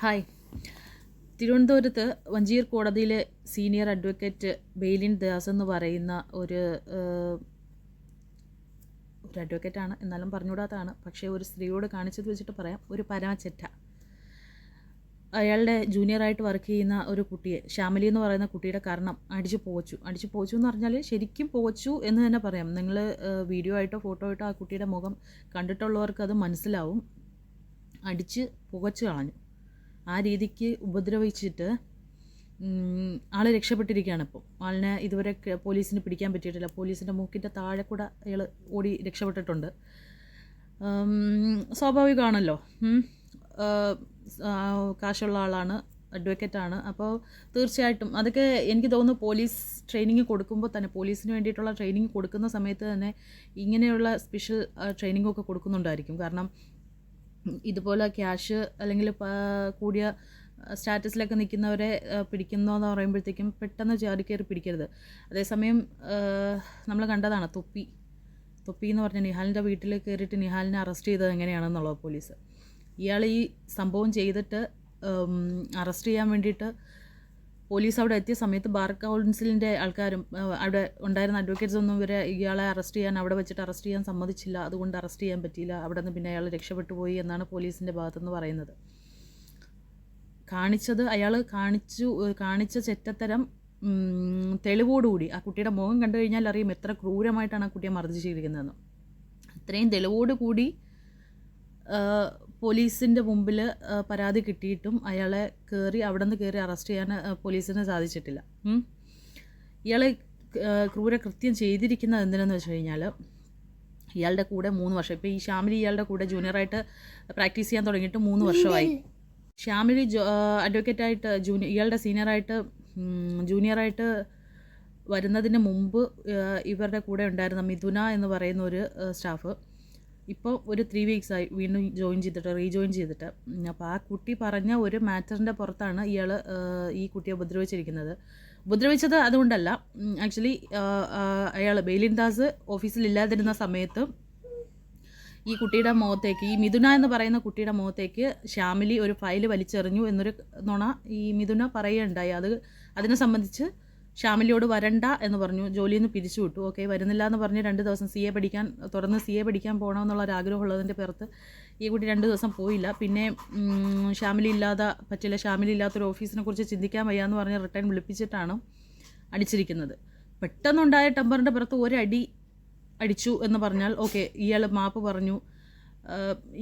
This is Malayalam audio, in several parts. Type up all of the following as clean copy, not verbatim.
ഹായ്. തിരുവനന്തപുരത്ത് വഞ്ചിയൂർ കോടതിയിലെ സീനിയർ അഡ്വക്കേറ്റ് ബെയിലിൻ ദാസ് എന്ന് പറയുന്ന ഒരു അഡ്വക്കേറ്റാണ്, എന്നാലും പറഞ്ഞുകൂടാത്തതാണ്. പക്ഷേ ഒരു സ്ത്രീയോട് കാണിച്ചത് വെച്ചിട്ട് പറയാം, ഒരു പരമച്ചെറ്റ. അയാളുടെ ജൂനിയറായിട്ട് വർക്ക് ചെയ്യുന്ന ഒരു കുട്ടിയെ, ശ്യാമലി എന്ന് പറയുന്ന കുട്ടിയുടെ കർണം അടിച്ചു പോച്ചു എന്ന് പറഞ്ഞാൽ ശരിക്കും പോച്ചു എന്ന് തന്നെ പറയാം. നിങ്ങൾ വീഡിയോ ആയിട്ടോ ഫോട്ടോ ആയിട്ടോ ആ കുട്ടിയുടെ മുഖം കണ്ടിട്ടുള്ളവർക്ക് അത് മനസ്സിലാവും. അടിച്ച് പുകച്ചു കളഞ്ഞു. ആ രീതിക്ക് ഉപദ്രവിച്ചിട്ട് ആൾ രക്ഷപ്പെട്ടിരിക്കുകയാണ്. ഇപ്പോൾ ആളിനെ ഇതുവരെ പോലീസിന് പിടിക്കാൻ പറ്റിയിട്ടില്ല. പോലീസിൻ്റെ മൂക്കിൻ്റെ താഴെ കൂടെ അയാൾ ഓടി രക്ഷപ്പെട്ടിട്ടുണ്ട്. സ്വാഭാവികമാണല്ലോ, കാശുള്ള ആളാണ്, അഡ്വക്കേറ്റാണ്. അപ്പോൾ തീർച്ചയായിട്ടും അതൊക്കെ എനിക്ക് തോന്നുന്നു പോലീസ് ട്രെയിനിങ് കൊടുക്കുമ്പോൾ തന്നെ, പോലീസിന് വേണ്ടിയിട്ടുള്ള ട്രെയിനിങ് കൊടുക്കുന്ന സമയത്ത് തന്നെ ഇങ്ങനെയുള്ള സ്പെഷ്യൽ ട്രെയിനിങ്ങൊക്കെ കൊടുക്കുന്നുണ്ടായിരിക്കും. കാരണം ഇതുപോലെ ക്യാഷ് അല്ലെങ്കിൽ കൂടിയ സ്റ്റാറ്റസിലൊക്കെ നിൽക്കുന്നവരെ പിടിക്കുന്നതെന്ന് പറയുമ്പോഴത്തേക്കും പെട്ടെന്ന് ചാടി കയറി പിടിക്കരുത്. അതേസമയം നമ്മൾ കണ്ടതാണ് തൊപ്പി എന്ന് പറഞ്ഞ നിഹാലിൻ്റെ വീട്ടിൽ കയറിയിട്ട് നിഹാലിനെ അറസ്റ്റ് ചെയ്തത് എങ്ങനെയാണെന്നുള്ളത് പോലീസ്. ഇയാൾ ഈ സംഭവം ചെയ്തിട്ട് അറസ്റ്റ് ചെയ്യാൻ വേണ്ടിയിട്ട് പോലീസ് അവിടെ എത്തിയ സമയത്ത് ബാർ കൗൺസിലിൻ്റെ ആൾക്കാരും അവിടെ ഉണ്ടായിരുന്ന അഡ്വക്കേറ്റ്സ് ഒന്നും ഇയാളെ അവിടെ വെച്ചിട്ട് അറസ്റ്റ് ചെയ്യാൻ സമ്മതിച്ചില്ല. അതുകൊണ്ട് അറസ്റ്റ് ചെയ്യാൻ പറ്റിയില്ല. അവിടെ നിന്ന് പിന്നെ അയാൾ രക്ഷപ്പെട്ടു പോയി എന്നാണ് പോലീസിൻ്റെ ഭാഗത്തുനിന്ന് പറയുന്നത്. അയാൾ കാണിച്ച ചെറ്റത്തരം തെളിവോടുകൂടി, ആ കുട്ടിയുടെ മുഖം കണ്ടു കഴിഞ്ഞാൽ അറിയും എത്ര ക്രൂരമായിട്ടാണ് ആ കുട്ടിയെ മർദ്ദിച്ചിരിക്കുന്നതെന്ന്. അത്രയും തെളിവോടുകൂടി പോലീസിൻ്റെ മുമ്പിൽ പരാതി കിട്ടിയിട്ടും അയാളെ അവിടെ നിന്ന് കയറി അറസ്റ്റ് ചെയ്യാൻ പോലീസിന് സാധിച്ചിട്ടില്ല. ഇയാളെ ക്രൂരകൃത്യം ചെയ്തിരിക്കുന്നത് എന്തിനെന്ന് വെച്ച് കഴിഞ്ഞാൽ, ഇയാളുടെ കൂടെ 3 വർഷം, ഇപ്പോൾ ഈ ശ്യാമിലി ഇയാളുടെ കൂടെ ജൂനിയറായിട്ട് പ്രാക്ടീസ് ചെയ്യാൻ തുടങ്ങിയിട്ട് 3 വർഷമായി. ശ്യാമിലി അഡ്വക്കേറ്റായിട്ട് ഇയാളുടെ ജൂനിയറായിട്ട് വരുന്നതിന് മുമ്പ് ഇവരുടെ കൂടെ ഉണ്ടായിരുന്ന മിഥുന എന്ന് പറയുന്ന ഒരു സ്റ്റാഫ് ഇപ്പോൾ ഒരു 3 വീക്സായി വീണ്ടും റീജോയിൻ ചെയ്തിട്ട്. അപ്പോൾ ആ കുട്ടി പറഞ്ഞ ഒരു മാറ്ററിൻ്റെ പുറത്താണ് ഈ കുട്ടിയെ ഉപദ്രവിച്ചത് അതുകൊണ്ടല്ല. ആക്ച്വലി അയാൾ ബെയിലിൻ ദാസ് ഓഫീസിലില്ലാതിരുന്ന സമയത്ത് ഈ കുട്ടിയുടെ മുഖത്തേക്ക്, ഈ മിഥുന എന്ന് പറയുന്ന കുട്ടിയുടെ മുഖത്തേക്ക് ശ്യാമിലി ഒരു ഫയൽ വലിച്ചെറിഞ്ഞു എന്നൊരു നുണ ഈ മിഥുന പറയുകയുണ്ടായി. അതിനെ സംബന്ധിച്ച് ശ്യാമിലിയോട് വരണ്ട എന്ന് പറഞ്ഞു, ജോലിയിൽ നിന്ന് പിരിച്ചു വിട്ടു. ഓക്കെ, വരുന്നില്ല എന്ന് പറഞ്ഞ് 2 ദിവസം സി എ പഠിക്കാൻ പോകണമെന്നുള്ള ഒരു ആഗ്രഹമുള്ളതിൻ്റെ പുറത്ത് ഈ കുട്ടി 2 ദിവസം പോയില്ല. പിന്നെ ശ്യാമിലി ഇല്ലാത്തൊരു ഓഫീസിനെ കുറിച്ച് ചിന്തിക്കാൻ വയ്യാന്ന് പറഞ്ഞ് റിട്ടേൺ വിളിപ്പിച്ചിട്ടാണ് അടിച്ചിരിക്കുന്നത്. പെട്ടെന്നുണ്ടായ ടെമ്പറിൻ്റെ പുറത്ത് ഒരടി അടിച്ചു എന്ന് പറഞ്ഞാൽ ഓക്കെ, ഇയാൾ മാപ്പ് പറഞ്ഞു.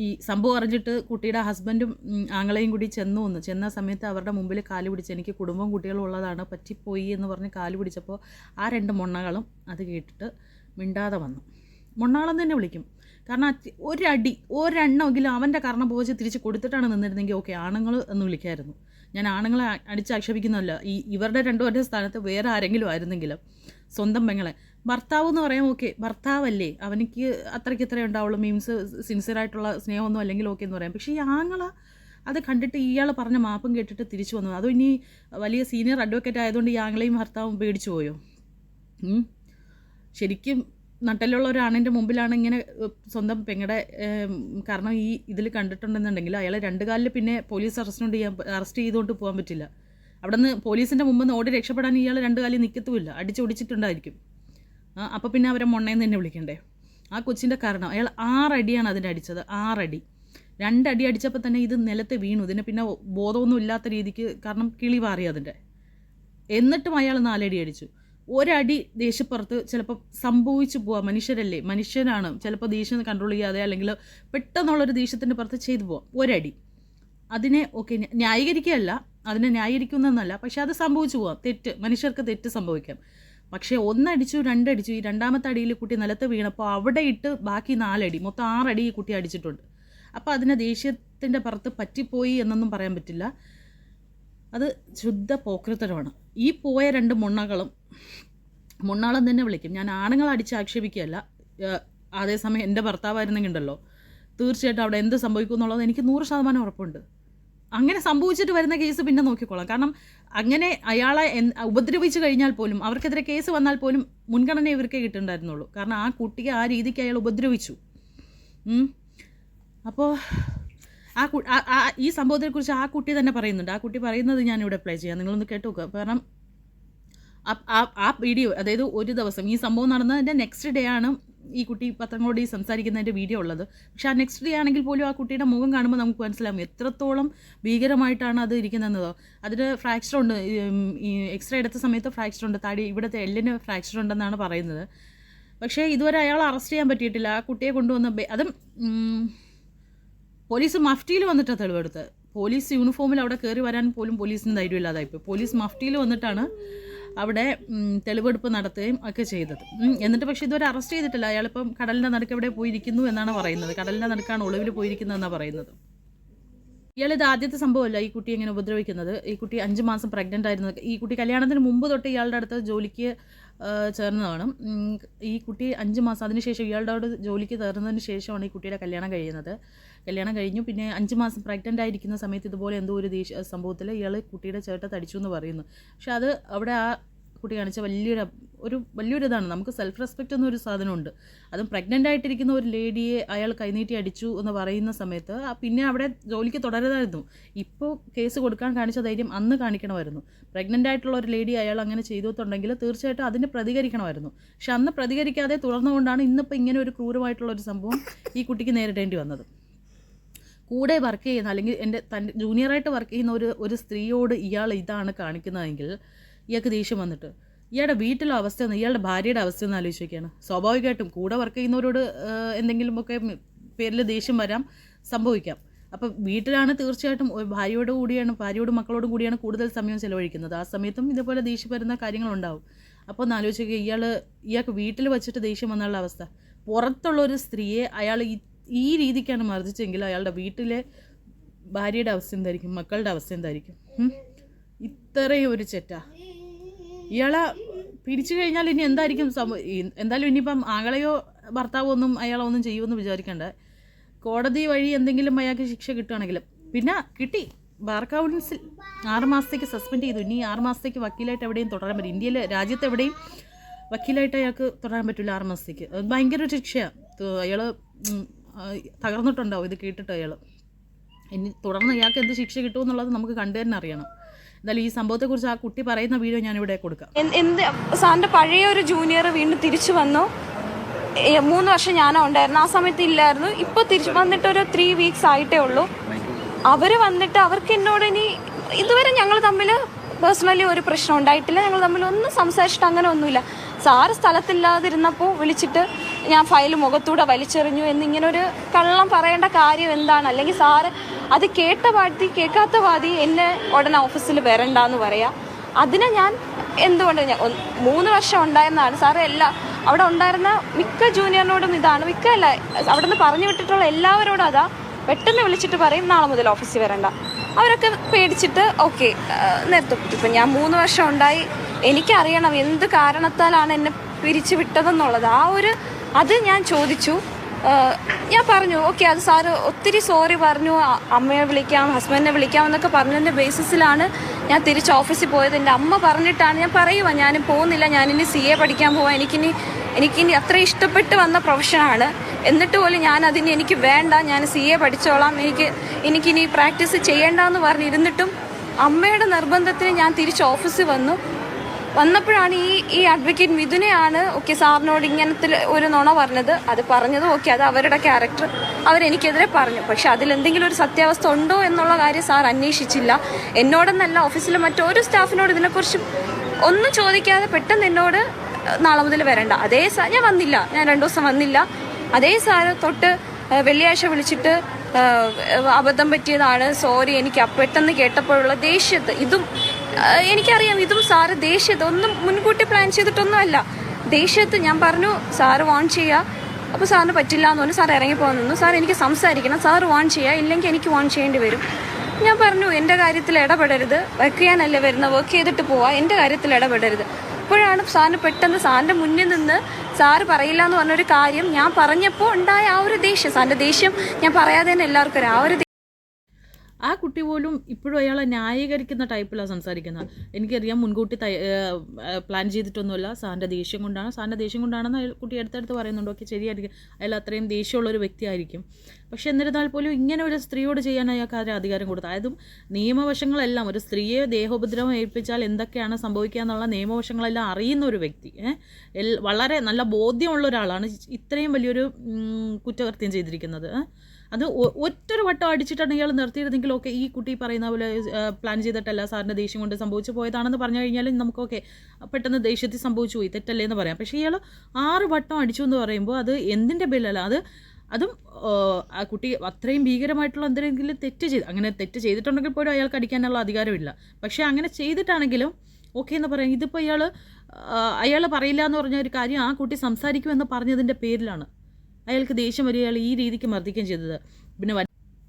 ഈ സംഭവം അറിഞ്ഞിട്ട് കുട്ടിയുടെ ഹസ്ബൻഡും ആങ്ങളെയും കൂടി ചെന്ന സമയത്ത് അവരുടെ മുമ്പിൽ കാല് പിടിച്ച്, എനിക്ക് കുടുംബം കുട്ടികളും ഉള്ളതാണ്, പറ്റിപ്പോയി എന്ന് പറഞ്ഞ് കാല് പിടിച്ചപ്പോൾ ആ 2 മൊണ്ണകളും അത് കേട്ടിട്ട് മിണ്ടാതെ വന്നു. മൊണ്ണാളം തന്നെ വിളിക്കും. കാരണം ഒരെണ്ണമെങ്കിലും അവൻ്റെ കർണം പോച്ച് തിരിച്ച് കൊടുത്തിട്ടാണ് നിന്നിരുന്നെങ്കിൽ ഓക്കെ, ആണുങ്ങൾ എന്ന് വിളിക്കായിരുന്നു. ഞാൻ ആണുങ്ങളെ ആക്ഷേപിക്കുന്നതല്ല, ഇവരുടെ 2 പേരുടെ സ്ഥാനത്ത് വേറെ ആരെങ്കിലും ആയിരുന്നെങ്കിലും, സ്വന്തം പെങ്ങളെ, ഭർത്താവ് എന്ന് പറയാം, ഓക്കെ ഭർത്താവല്ലേ, അവനിക്ക് അത്രയ്ക്ക് ഉണ്ടാവുള്ളൂ, മീൻസ് സിൻസിയറായിട്ടുള്ള സ്നേഹമൊന്നും അല്ലെങ്കിൽ ഓക്കെ എന്ന് പറയാം. പക്ഷേ ഈ ആങ്ങള അത് കണ്ടിട്ട് ഇയാൾ പറഞ്ഞ മാപ്പും കേട്ടിട്ട് തിരിച്ചു വന്നു. അതും ഇനി വലിയ സീനിയർ അഡ്വക്കേറ്റ് ആയതുകൊണ്ട് ഈ ആങ്ങളെയും ഭർത്താവും പേടിച്ചു പോയോ? ശരിക്കും നട്ടലുള്ള ഒരാണിൻ്റെ മുമ്പിലാണ് ഇങ്ങനെ സ്വന്തം പെങ്ങളുടെ കാരണം ഇതിൽ കണ്ടിട്ടുണ്ടെന്നുണ്ടെങ്കിൽ അയാളെ 2 കാലിൽ പിന്നെ പോലീസ് അറസ്റ്റ് ചെയ്തുകൊണ്ട് പോകാൻ പറ്റില്ല. അവിടെ നിന്ന് പോലീസിൻ്റെ മുമ്പ് നിന്ന് ഓടി രക്ഷപ്പെടാൻ ഇയാൾ 2 കാലിൽ നിൽക്കത്തുമില്ല, അടിച്ചൊടിച്ചിട്ടുണ്ടായിരിക്കും. അപ്പോൾ പിന്നെ അവരെ മൊണ്ണയെന്ന് തന്നെ വിളിക്കണ്ടേ? ആ കൊച്ചിൻ്റെ കാരണം അയാൾ 6 അടിയാണ് അതിൻ്റെ അടിച്ചത്. 6 അടി, 2 അടി അടിച്ചപ്പോൾ തന്നെ ഇത് നിലത്ത് വീണു. ഇതിന് പിന്നെ ബോധമൊന്നും ഇല്ലാത്ത രീതിക്ക്, കാരണം കിളി പാറി അതിൻ്റെ. എന്നിട്ടും അയാൾ 4 അടി അടിച്ചു. 1 അടി ദേഷ്യപ്പുറത്ത് ചിലപ്പോൾ സംഭവിച്ചു പോവാം, മനുഷ്യനാണ്, ചിലപ്പോൾ ദേഷ്യം കൺട്രോൾ ചെയ്യാതെ അല്ലെങ്കിൽ പെട്ടെന്നുള്ളൊരു ദേഷ്യത്തിൻ്റെ പുറത്ത് ചെയ്തു പോവാം. 1 അടി, അതിനെ ഓക്കെ ന്യായീകരിക്കുകയല്ല, അതിനെ ന്യായീകരിക്കുന്നതെന്നല്ല, പക്ഷെ അത് സംഭവിച്ചു പോവാം. മനുഷ്യർക്ക് തെറ്റ് സംഭവിക്കാം. പക്ഷേ 1 അടിച്ചു, 2 അടിച്ചു, ഈ 2ാമത്തെ അടിയിൽ കുട്ടി നിലത്ത് വീണപ്പോൾ അവിടെ ഇട്ട് ബാക്കി 4 അടി, മൊത്തം 6 അടി ഈ കുട്ടി അടിച്ചിട്ടുണ്ട്. അപ്പോൾ അതിനെ ദേഷ്യത്തിൻ്റെ പുറത്ത് പറ്റിപ്പോയി എന്നൊന്നും പറയാൻ പറ്റില്ല. അത് ശുദ്ധ പോക്രിത്തരമാണ്. ഈ പോയ 2 മൊണ്ണാളം തന്നെ വിളിക്കും. ഞാൻ ആണുങ്ങളെ അടിച്ച് ആക്ഷേപിക്കുകയല്ല. അതേസമയം എൻ്റെ ഭർത്താവായിരുന്നെങ്കിൽ ഉണ്ടല്ലോ, തീർച്ചയായിട്ടും അവിടെ എന്ത് സംഭവിക്കും എന്നുള്ളത് എനിക്ക് 100% ഉറപ്പുണ്ട്. അങ്ങനെ സംഭവിച്ചിട്ട് വരുന്ന കേസ് പിന്നെ നോക്കിക്കോളാം. കാരണം അങ്ങനെ അയാളെ ഉപദ്രവിച്ചു കഴിഞ്ഞാൽ പോലും, അവർക്കെതിരെ കേസ് വന്നാൽ പോലും മുൻഗണന ഇവർക്കേ കിട്ടുന്നുണ്ടായിരുന്നുള്ളൂ. കാരണം ആ കുട്ടിയെ ആ രീതിക്ക് അയാൾ ഉപദ്രവിച്ചു. അപ്പോൾ ഈ സംഭവത്തെക്കുറിച്ച് ആ കുട്ടി തന്നെ പറയുന്നുണ്ട്. ആ കുട്ടി പറയുന്നത് ഞാനിവിടെ പ്ലേ ചെയ്യാം, നിങ്ങളൊന്ന് കേട്ട് നോക്കുക. കാരണം ആ വീഡിയോ, അതായത് ഒരു ദിവസം ഈ സംഭവം നടന്നതിൻ്റെ നെക്സ്റ്റ് ഡേ ആണ് ഈ കുട്ടി പത്രങ്ങളോട് ഈ സംസാരിക്കുന്നതിൻ്റെ വീഡിയോ ഉള്ളത്. പക്ഷേ ആ നെക്സ്റ്റ് ഡേ ആണെങ്കിൽ പോലും ആ കുട്ടിയുടെ മുഖം കാണുമ്പോൾ നമുക്ക് മനസ്സിലാവും എത്രത്തോളം ഭീകരമായിട്ടാണ് അത് ഇരിക്കുന്നതെന്നതോ. അതിന് ഫ്രാക്ചർ ഉണ്ട്, ഈ എക്സ്റേ എടുത്ത സമയത്ത് ഫ്രാക്ചർ ഉണ്ട്, ഇവിടുത്തെ എല്ലിന് ഫ്രാക്ചർ ഉണ്ടെന്നാണ് പറയുന്നത്. പക്ഷേ ഇതുവരെ അയാളെ അറസ്റ്റ് ചെയ്യാൻ പറ്റിയിട്ടില്ല. ആ കുട്ടിയെ കൊണ്ടുവന്ന് അതും പോലീസ് മഫ്റ്റിയിൽ വന്നിട്ടാണ് തെളിവെടുത്ത്. പോലീസ് യൂണിഫോമിൽ അവിടെ കയറി വരാൻ പോലും പോലീസിന് ധൈര്യമില്ലാതായിപ്പോൾ പോലീസ് മഫ്റ്റിയിൽ വന്നിട്ടാണ് അവിടെ തെളിവെടുപ്പ് നടത്തുകയും ഒക്കെ ചെയ്തത്. എന്നിട്ട് പക്ഷേ ഇതുവരെ അറസ്റ്റ് ചെയ്തിട്ടില്ല. അയാളിപ്പം കടലിൻ്റെ നടുക്ക് എവിടെ പോയിരിക്കുന്നു എന്നാണ് പറയുന്നത്. കടലിൻ്റെ നടുക്കാണ് ഒളിവിൽ പോയിരിക്കുന്നതെന്നാണ് പറയുന്നത്. ഇയാളിത് ആദ്യത്തെ സംഭവമല്ല ഈ കുട്ടി ഇങ്ങനെ ഉപദ്രവിക്കുന്നത്. ഈ കുട്ടി 5 മാസം പ്രഗ്നൻ്റ് ആയിരുന്നത്. ഈ കുട്ടി കല്യാണത്തിന് മുമ്പ് തൊട്ട് ഇയാളുടെ അടുത്ത് ജോലിക്ക് ചേർന്നതാണ്. ഈ കുട്ടി 5 മാസം അതിനുശേഷം ഇയാളുടെ അവിടെ ജോലിക്ക് ചേർന്നതിന് ശേഷമാണ് ഈ കുട്ടിയുടെ കല്യാണം കഴിയുന്നത്. കല്യാണം കഴിഞ്ഞു. പിന്നെ 5 മാസം പ്രഗ്നൻ്റ് ആയിരിക്കുന്ന സമയത്ത് ഇതുപോലെ എന്തോ ഒരു സംഭവത്തിൽ ഇയാൾ കുട്ടിയുടെ ചേട്ടത്ത് അടിച്ചു എന്ന് പറയുന്നു. പക്ഷെ അത് അവിടെ ആ കുട്ടി കാണിച്ച വലിയൊരു ഇതാണ്. നമുക്ക് സെൽഫ് റെസ്പെക്റ്റ് എന്നൊരു സാധനമുണ്ട്. അതും പ്രഗ്നൻ്റ് ആയിട്ടിരിക്കുന്ന ഒരു ലേഡിയെ അയാൾ കൈനീട്ടി അടിച്ചു എന്ന് പറയുന്ന സമയത്ത് പിന്നെ അവിടെ ജോലിക്ക് തുടരുതായിരുന്നു. ഇപ്പോൾ കേസ് കൊടുക്കാൻ കാണിച്ച ധൈര്യം അന്ന് കാണിക്കണമായിരുന്നു. പ്രഗ്നൻ്റ് ആയിട്ടുള്ള ഒരു ലേഡി അയാൾ അങ്ങനെ ചെയ്തിട്ടുണ്ടെങ്കിൽ തീർച്ചയായിട്ടും അതിന് പ്രതികരിക്കണമായിരുന്നു. പക്ഷെ അന്ന് പ്രതികരിക്കാതെ തുടർന്നുകൊണ്ടാണ് ഇന്നിപ്പോൾ ഇങ്ങനെ ഒരു ക്രൂരമായിട്ടുള്ളൊരു സംഭവം ഈ കുട്ടിക്ക് നേരിടേണ്ടി വന്നത്. കൂടെ വർക്ക് ചെയ്യുന്ന അല്ലെങ്കിൽ തൻ്റെ ജൂനിയറായിട്ട് വർക്ക് ചെയ്യുന്ന ഒരു സ്ത്രീയോട് ഇയാൾ ഇതാണ് കാണിക്കുന്നതെങ്കിൽ ഇയാൾക്ക് ദേഷ്യം വന്നിട്ട് ഇയാളുടെ വീട്ടിലെ അവസ്ഥ ഇയാളുടെ ഭാര്യയുടെ അവസ്ഥ എന്ന് ആലോചിക്കുകയാണ്. സ്വാഭാവികമായിട്ടും കൂടെ വർക്ക് ചെയ്യുന്നവരോട് എന്തെങ്കിലുമൊക്കെ പേരിൽ ദേഷ്യം വരാം, സംഭവിക്കാം. അപ്പം വീട്ടിലാണ് തീർച്ചയായിട്ടും ഭാര്യയോടും മക്കളോടും കൂടിയാണ് കൂടുതൽ സമയം ചിലവഴിക്കുന്നത്. ആ സമയത്തും ഇതുപോലെ ദേഷ്യം വരുന്ന കാര്യങ്ങളുണ്ടാവും. അപ്പോൾ ഒന്ന് ആലോചിക്കുക, ഇയാൾക്ക് വീട്ടിൽ വെച്ചിട്ട് ദേഷ്യം വന്നുള്ള അവസ്ഥ. പുറത്തുള്ളൊരു സ്ത്രീയെ അയാൾ ഈ രീതിക്കാണ് മർദ്ദിച്ചെങ്കിൽ അയാളുടെ വീട്ടിലെ ഭാര്യയുടെ അവസ്ഥ എന്തായിരിക്കും, മക്കളുടെ അവസ്ഥ എന്തായിരിക്കും? ഇത്രയും ഒരു ചെറ്റ ഇയാളെ പിടിച്ചു കഴിഞ്ഞാൽ ഇനി എന്തായിരിക്കും എന്തായാലും ഇനിയിപ്പം ആങ്ങളെയോ ഭർത്താവോ ഒന്നും അയാളൊന്നും ചെയ്യുമെന്ന് വിചാരിക്കണ്ട. കോടതി വഴി എന്തെങ്കിലും അയാൾക്ക് ശിക്ഷ കിട്ടുകയാണെങ്കിലും. പിന്നെ കിട്ടി, ബാർ കൗൺസിൽ 6 മാസത്തേക്ക് സസ്പെൻഡ് ചെയ്തു. ഇനി 6 മാസത്തേക്ക് വക്കീലായിട്ട് എവിടെയും തുടരാൻ പറ്റും. ഇന്ത്യയിലെ രാജ്യത്ത് എവിടെയും വക്കീലായിട്ട് അയാൾക്ക് തുടരാൻ പറ്റില്ല 6 മാസത്തേക്ക്. അത് ഭയങ്കര ഒരു ശിക്ഷയാണ്. അയാൾ തകർന്നിട്ടുണ്ടാവും ഇത് കേട്ടിട്ട്. അയാൾ ഇനി തുടർന്ന് ഇയാൾക്ക് എന്ത് ശിക്ഷ കിട്ടുമെന്നുള്ളത് നമുക്ക് കണ്ടു തന്നെ അറിയണം. എന്തായാലും ഈ സംഭവത്തെക്കുറിച്ച് ആ കുട്ടി പറയുന്ന വീഡിയോ ഞാനിവിടെ കൊടുക്കാം. സാറിൻ്റെ പഴയ ഒരു ജൂനിയർ വീണ്ടും തിരിച്ചു വന്നു. 3 വർഷം ഞാനാ ഉണ്ടായിരുന്നു, ആ സമയത്ത് ഇല്ലായിരുന്നു. ഇപ്പോൾ തിരിച്ചു വന്നിട്ട് ഒരു 3 വീക്സ് ആയിട്ടേ ഉള്ളൂ. അവർ വന്നിട്ട് അവർക്ക് എന്നോട് ഇതുവരെ ഞങ്ങൾ തമ്മിൽ പേഴ്സണലി ഒരു പ്രശ്നം ഉണ്ടായിട്ടില്ല. ഞങ്ങൾ തമ്മിൽ ഒന്നും സംസാരിച്ചിട്ട് അങ്ങനെ ഒന്നുമില്ല. സാറ് സ്ഥലത്തില്ലാതിരുന്നപ്പോൾ വിളിച്ചിട്ട് ഞാൻ ഫയൽ മുഖത്തൂടെ വലിച്ചെറിഞ്ഞു എന്നിങ്ങനെ ഒരു കള്ളം പറയേണ്ട കാര്യം എന്താണ്? അല്ലെങ്കിൽ സാറ് അത് കേൾക്കാത്ത പാതി എന്നെ ഉടനെ ഓഫീസിൽ വരണ്ടെന്ന് പറയാം. അതിനെ ഞാൻ എന്തുകൊണ്ട് 3 വർഷം ഉണ്ടായിരുന്നതാണ് സാറ്. അവിടെ ഉണ്ടായിരുന്ന മിക്ക ജൂനിയറിനോടും ഇതാണ്, മിക്കല്ല അവിടെ നിന്ന് പറഞ്ഞു വിട്ടിട്ടുള്ള എല്ലാവരോടും അതാ. പെട്ടെന്ന് വിളിച്ചിട്ട് പറയും നാളെ മുതൽ ഓഫീസിൽ വരണ്ട. അവരൊക്കെ പേടിച്ചിട്ട് ഓക്കെ നിർത്തും. ഇപ്പം ഞാൻ 3 വർഷം ഉണ്ടായി, എനിക്കറിയണം എന്ത് കാരണത്താലാണ് എന്നെ പിരിച്ചു വിട്ടതെന്നുള്ളത്. അത് ഞാൻ ചോദിച്ചു. ഞാൻ പറഞ്ഞു ഓക്കെ, അത് സാറ് ഒത്തിരി സോറി പറഞ്ഞു, അമ്മയെ വിളിക്കാം, ഹസ്ബൻഡിനെ വിളിക്കാം എന്നൊക്കെ പറഞ്ഞതിൻ്റെ ബേസിസിലാണ് ഞാൻ തിരിച്ച് ഓഫീസിൽ പോയത്. എൻ്റെ അമ്മ പറഞ്ഞിട്ടാണ് ഞാൻ പറയുക, ഞാൻ പോകുന്നില്ല, ഞാനിനി CA പഠിക്കാൻ പോവാം, എനിക്കിനി അത്ര ഇഷ്ടപ്പെട്ട് വന്ന പ്രൊഫഷനാണ്. എന്നിട്ട് പോലും എനിക്ക് വേണ്ട, ഞാൻ CA പഠിച്ചോളാം, എനിക്കിനി പ്രാക്ടീസ് ചെയ്യേണ്ടെന്ന് പറഞ്ഞിരുന്നിട്ടും അമ്മയുടെ നിർബന്ധത്തിന് ഞാൻ തിരിച്ച് ഓഫീസിൽ വന്നപ്പോഴാണ് ഈ അഡ്വക്കേറ്റ് മിഥുനെയാണ് ഓക്കെ സാറിനോട് ഇങ്ങനത്തെ ഒരു നുണ പറഞ്ഞത്. അത് ഓക്കെ, അത് അവരുടെ ക്യാരക്ടർ, അവരെനിക്കെതിരെ പറഞ്ഞു. പക്ഷെ അതിലെന്തെങ്കിലും ഒരു സത്യാവസ്ഥ ഉണ്ടോ എന്നുള്ള കാര്യം സാർ അന്വേഷിച്ചില്ല. എന്നോടെന്നല്ല, ഓഫീസിലെ മറ്റൊരു സ്റ്റാഫിനോട് ഇതിനെക്കുറിച്ച് ഒന്നും ചോദിക്കാതെ പെട്ടെന്ന് എന്നോട് നാളെ മുതൽ വരണ്ട. ഞാൻ വന്നില്ല, ഞാൻ 2 ദിവസം വന്നില്ല. അതേ സാറ് തൊട്ട് വെള്ളിയാഴ്ച വിളിച്ചിട്ട് അബദ്ധം പറ്റിയതാണ്, സോറി, എനിക്ക് പെട്ടെന്ന് കേട്ടപ്പോഴുള്ള ദേഷ്യത്ത്, എനിക്കറിയാം ഇതും സാറ് ദേഷ്യത്ത്, ഒന്നും മുൻകൂട്ടി പ്ലാൻ ചെയ്തിട്ടൊന്നുമല്ല. ദേഷ്യത്ത് ഞാൻ പറഞ്ഞു സാറ് വാൺ ചെയ്യുക. അപ്പോൾ സാറിന് പറ്റില്ല എന്ന് പറഞ്ഞു. സാർ ഇറങ്ങിപ്പോകാൻ നിന്നു. സാർ എനിക്ക് സംസാരിക്കണം, സാറ് വാൺ ചെയ്യുക, ഇല്ലെങ്കിൽ എനിക്ക് വാൺ ചെയ്യേണ്ടി വരും. ഞാൻ പറഞ്ഞു എൻ്റെ കാര്യത്തിൽ ഇടപെടരുത്, വർക്ക് ചെയ്യാനല്ലേ വരുന്നത്, വർക്ക് ചെയ്തിട്ട് പോവാം, എൻ്റെ കാര്യത്തിൽ ഇടപെടരുത്. അപ്പോഴാണ് സാറിന് പെട്ടെന്ന് സാറിൻ്റെ മുന്നിൽ നിന്ന് സാറ് പറയില്ല എന്ന് പറഞ്ഞൊരു കാര്യം ഞാൻ പറഞ്ഞപ്പോൾ ഉണ്ടായ ആ ഒരു ദേഷ്യം, സാറിൻ്റെ ദേഷ്യം ഞാൻ പറയാതെ തന്നെ എല്ലാവർക്കും ആ ഒരു ആ കുട്ടി പോലും ഇപ്പോഴും അയാളെ ന്യായീകരിക്കുന്ന ടൈപ്പിലാണ് സംസാരിക്കുന്നത്. എനിക്കറിയാം മുൻകൂട്ടി പ്ലാൻ ചെയ്തിട്ടൊന്നുമല്ല, സാറിൻ്റെ ദേഷ്യം കൊണ്ടാണെന്ന് കുട്ടി അടുത്തടുത്ത് പറയുന്നുണ്ട്. ഓക്കെ, ശരിയായിരിക്കും, അയാൾ അത്രയും ദേഷ്യമുള്ളൊരു വ്യക്തിയായിരിക്കും. പക്ഷെ എന്നിരുന്നാൽ പോലും ഇങ്ങനെ ഒരു സ്ത്രീയോട് ചെയ്യാൻ അയാൾക്ക് ആരും അധികാരം കൊടുത്തു? അതും നിയമവശങ്ങളെല്ലാം, ഒരു സ്ത്രീയെ ദേഹോപദ്രവം ഏൽപ്പിച്ചാൽ എന്തൊക്കെയാണ് സംഭവിക്കുക എന്നുള്ള നിയമവശങ്ങളെല്ലാം അറിയുന്ന ഒരു വ്യക്തി, വളരെ നല്ല ബോധ്യമുള്ള ഒരാളാണ് ഇത്രയും വലിയൊരു കുറ്റകൃത്യം ചെയ്തിരിക്കുന്നത്. അത് ഒറ്റൊരു വട്ടം അടിച്ചിട്ടാണ് ഇയാൾ നിർത്തിയിരുന്നെങ്കിൽ ഓക്കെ, ഈ കുട്ടി പറയുന്ന പോലെ പ്ലാൻ ചെയ്തിട്ടല്ല, സാറിൻ്റെ ദേഷ്യം കൊണ്ട് സംഭവിച്ചു പോയതാണെന്ന് പറഞ്ഞു കഴിഞ്ഞാൽ നമുക്ക് ഓക്കെ, പെട്ടെന്ന് ദേഷ്യത്തിൽ സംഭവിച്ചു പോയി, തെറ്റല്ലേ എന്ന് പറയാം. പക്ഷേ ഇയാൾ 6 വട്ടം അടിച്ചു എന്ന് പറയുമ്പോൾ അത് എന്തിൻ്റെ ബില്ലല്ല, അതും ആ കുട്ടി അത്രയും ഭീകരമായിട്ടുള്ള എന്തെങ്കിലും അങ്ങനെ തെറ്റ് ചെയ്തിട്ടുണ്ടെങ്കിൽ പോലും അയാൾക്ക് അടിക്കാനുള്ള അധികാരമില്ല. പക്ഷേ അങ്ങനെ ചെയ്തിട്ടാണെങ്കിലും ഓക്കെ എന്ന് പറയാം. ഇതിപ്പോൾ അയാൾ പറയില്ല എന്ന് പറഞ്ഞ ഒരു കാര്യം ആ കുട്ടി സംസാരിക്കുമെന്ന് പറഞ്ഞതിൻ്റെ പേരിലാണ് അയാൾക്ക് ദേഷ്യം വരിക, അയാൾ ഈ രീതിക്ക് മർദ്ദിക്കുകയും ചെയ്തത്.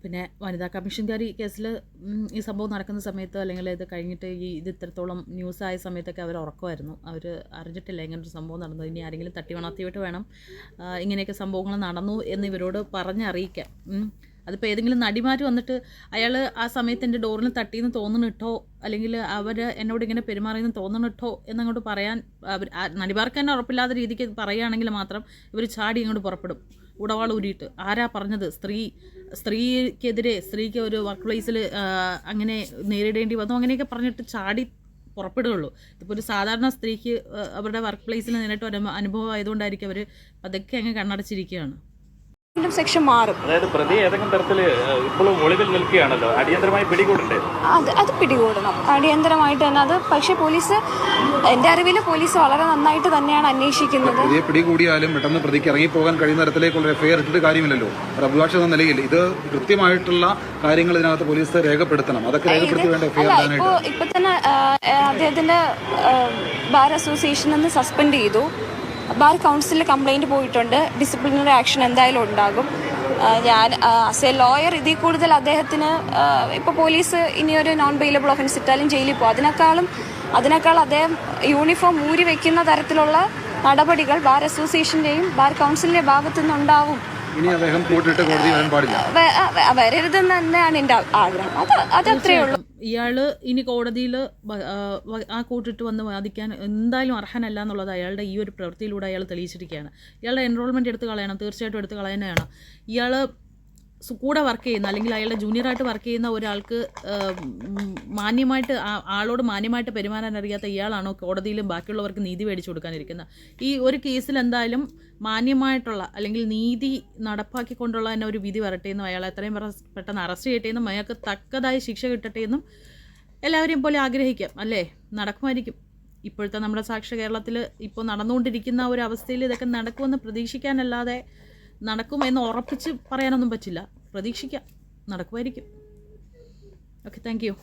പിന്നെ വനിതാ കമ്മീഷൻകാരി കേസിൽ ഈ സംഭവം നടക്കുന്ന സമയത്ത്, അല്ലെങ്കിൽ ഇത് കഴിഞ്ഞിട്ട് ഇത് ഇത്രത്തോളം ന്യൂസായ സമയത്തൊക്കെ അവർ ഉറക്കമായിരുന്നു. അവർ അറിഞ്ഞിട്ടില്ല ഇങ്ങനൊരു സംഭവം നടന്നു. ഇനി ആരെങ്കിലും തട്ടി വളർത്തിയിട്ട് വേണം ഇങ്ങനെയൊക്കെ സംഭവങ്ങൾ നടന്നു എന്ന് ഇവരോട് പറഞ്ഞറിയിക്കാം. അതിപ്പോൾ ഏതെങ്കിലും നടിമാർ വന്നിട്ട് അയാൾ ആ സമയത്ത് എൻ്റെ ഡോറിന് തട്ടിയെന്ന് തോന്നണിട്ടോ, അല്ലെങ്കിൽ അവർ എന്നോട് ഇങ്ങനെ പെരുമാറിയെന്ന് തോന്നണിട്ടോ എന്നങ്ങോട്ട് പറയാൻ നടിമാർക്ക് തന്നെ ഉറപ്പില്ലാത്ത രീതിക്ക് പറയുകയാണെങ്കിൽ മാത്രം ഇവർ ചാടി അങ്ങോട്ട് പുറപ്പെടും, ഉടവാൾ ഊരിയിട്ട്. ആരാ പറഞ്ഞത്? സ്ത്രീക്ക് ഒരു വർക്ക് പ്ലേസിൽ അങ്ങനെ നേരിടേണ്ടി വന്നു, അങ്ങനെയൊക്കെ പറഞ്ഞിട്ട് ചാടി പുറപ്പെടുകയുള്ളൂ. ഇതിപ്പോൾ ഒരു സാധാരണ സ്ത്രീക്ക് അവരുടെ വർക്ക് പ്ലേസിൽ നേരിട്ട് അനുഭവം ആയതുകൊണ്ടായിരിക്കും അവർ അതൊക്കെ അങ്ങ് കണ്ണടച്ചിരിക്കുകയാണ്. സെക്ഷൻ മാറും. അതായത് പ്രതി ഏതെങ്കിലും തരത്തിൽ ഇപ്പോഴും ഒളിവിൽ നിൽക്കുകയാണല്ലോ, അടിയന്തരമായി പിടികൂടണ്ടേ? അത് പിടികൂടണം അടിയന്തരമായിട്ട് തന്നെ. അത് പക്ഷേ പോലീസ്, എൻ്റെ അറിവിൽ പോലീസ് വളരെ നന്നായിട്ട് തന്നെയാണ് അന്വേഷിക്കുന്നത്. പ്രതിയെ പിടികൂടിയാലും പെട്ടെന്ന് പ്രതിക്ക് ഇറങ്ങിപ്പോകാൻ കഴിയുന്ന തരത്തിലേക്കുള്ള എഫ്ഐആർ ഇട്ടിട്ട് കാര്യമില്ലല്ലോ. ഒരു അഭിഭാഷക എന്ന നിലയിൽ ഇത് കൃത്യമായിട്ടുള്ള കാര്യങ്ങൾ ഇതിനകത്ത് പോലീസ് രേഖപ്പെടുത്തണം. അതൊക്കെ രേഖപ്പെടുത്തി വേണ്ട എഫ്ഐആർ. ഇപ്പൊ തന്നെ അദ്ദേഹത്തിന്റെ ബാർ അസോസിയേഷൻ നിന്ന് സസ്പെൻഡ് ചെയ്തു. ബാർ കൗൺസിലിൽ കംപ്ലൈൻറ്റ് പോയിട്ടുണ്ട്. ഡിസിപ്ലിനറി ആക്ഷൻ എന്തായാലും ഉണ്ടാകും. ഞാൻ ആസ് എ ലോയർ ഇതിൽ കൂടുതൽ അദ്ദേഹത്തിന് ഇപ്പോൾ പോലീസ് ഇനിയൊരു നോൺ ബെയിലബിൾ ഒഫൻസ് ഇട്ടാലും ജയിലിൽ പോകും. അതിനേക്കാൾ അദ്ദേഹം യൂണിഫോം ഊരി വെക്കുന്ന തരത്തിലുള്ള നടപടികൾ ബാർ അസോസിയേഷൻ്റെയും ബാർ കൗൺസിലിൻ്റെ ഭാഗത്തു നിന്നുണ്ടാവും. ഇനി അദ്ദേഹം കൂട്ടിട്ട് കോടതി വരാൻ പാടില്ല, വരരുതെന്ന് തന്നെയാണ് എൻ്റെ ആഗ്രഹം. അതത്രേ ഉള്ളൂ. ഇയാൾ ഇനി കോടതിയിൽ ആ കൂട്ടിട്ട് വന്ന് വാദിക്കാൻ എന്തായാലും അർഹനല്ല എന്നുള്ളത് അയാളുടെ ഈ ഒരു പ്രവൃത്തിയിലൂടെ അയാൾ തെളിയിച്ചിരിക്കുകയാണ്. ഇയാളുടെ എൻറോൾമെൻറ്റ് എടുത്ത് കളയണം, തീർച്ചയായിട്ടും എടുത്ത് കളയാനാണ്. ഇയാൾ കൂടെ വർക്ക് ചെയ്യുന്ന, അല്ലെങ്കിൽ അയാളുടെ ജൂനിയറായിട്ട് വർക്ക് ചെയ്യുന്ന ഒരാൾക്ക് ആളോട് മാന്യമായിട്ട് പെരുമാറാൻ അറിയാത്ത ഇയാളാണോ കോടതിയിലും ബാക്കിയുള്ളവർക്ക് നീതി മേടിച്ചു കൊടുക്കാനിരിക്കുന്നത്? ഈ ഒരു കേസിൽ എന്തായാലും മാന്യമായിട്ടുള്ള, അല്ലെങ്കിൽ നീതി നടപ്പാക്കിക്കൊണ്ടുള്ള തന്നെ ഒരു വിധി വരട്ടെ എന്നും, അയാളെ എത്രയും പെട്ടെന്ന് അറസ്റ്റ് ചെയ്യട്ടെ എന്നും, അയാൾക്ക് തക്കതായ ശിക്ഷ കിട്ടട്ടെ എന്നും എല്ലാവരെയും പോലെ ആഗ്രഹിക്കാം, അല്ലേ? നടക്കുമായിരിക്കും. ഇപ്പോഴത്തെ നമ്മുടെ സാക്ഷര കേരളത്തിൽ ഇപ്പോൾ നടന്നുകൊണ്ടിരിക്കുന്ന ഒരു അവസ്ഥയിൽ ഇതൊക്കെ നടക്കുമെന്ന് പ്രതീക്ഷിക്കാനല്ലാതെ നടക്കുമെന്ന് ഉറപ്പിച്ച് പറയാനൊന്നും പറ്റില്ല. പ്രതീക്ഷിക്കാം, നടക്കുമായിരിക്കും. Okay, thank you.